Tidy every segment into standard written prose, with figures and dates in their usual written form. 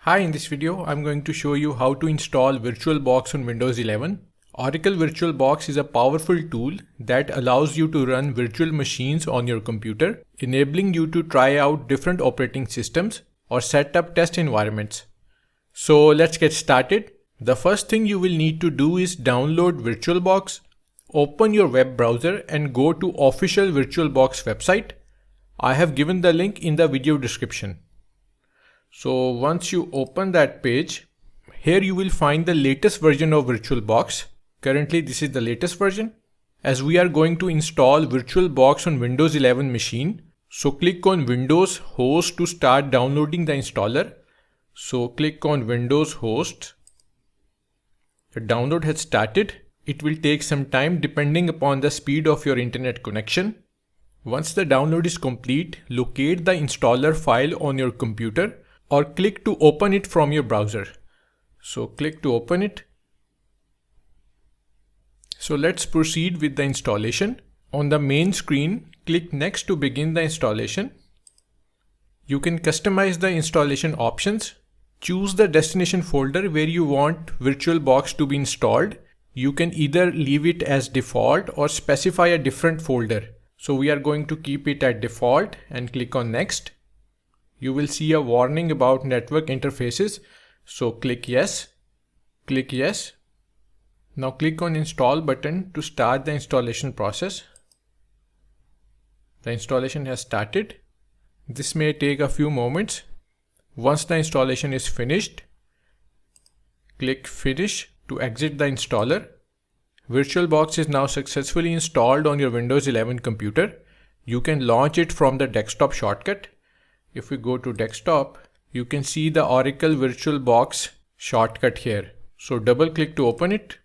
Hi, in this video, I'm going to show you how to install VirtualBox on Windows 11. Oracle VirtualBox is a powerful tool that allows you to run virtual machines on your computer, enabling you to try out different operating systems or set up test environments. So let's get started. The first thing you will need to do is download VirtualBox, open your web browser and go to official VirtualBox website. I have given the link in the video description. So once you open that page, here you will find the latest version of VirtualBox. Currently this is the latest version. As we are going to install VirtualBox on Windows 11 machine, so click on Windows Host to start downloading the installer. So click on Windows Host. The download has started. It will take some time depending upon the speed of your internet connection. Once the download is complete, locate the installer file on your computer or click to open it from your browser. So click to open it. So let's proceed with the installation. On the main screen, click Next to begin the installation. You can customize the installation options. Choose the destination folder where you want VirtualBox to be installed. You can either leave it as default or specify a different folder. So we are going to keep it at default and click on Next. You will see a warning about network interfaces. So click Yes. Click Yes. Now click on Install button to start the installation process. The installation has started. This may take a few moments. Once the installation is finished, click Finish to exit the installer. VirtualBox is now successfully installed on your Windows 11 computer. You can launch it from the desktop shortcut. If we go to desktop, you can see the Oracle VirtualBox shortcut here. So double click to open it.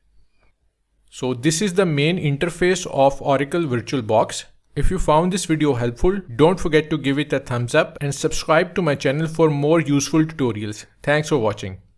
So this is the main interface of Oracle VirtualBox. If you found this video helpful, don't forget to give it a thumbs up and subscribe to my channel for more useful tutorials. Thanks for watching.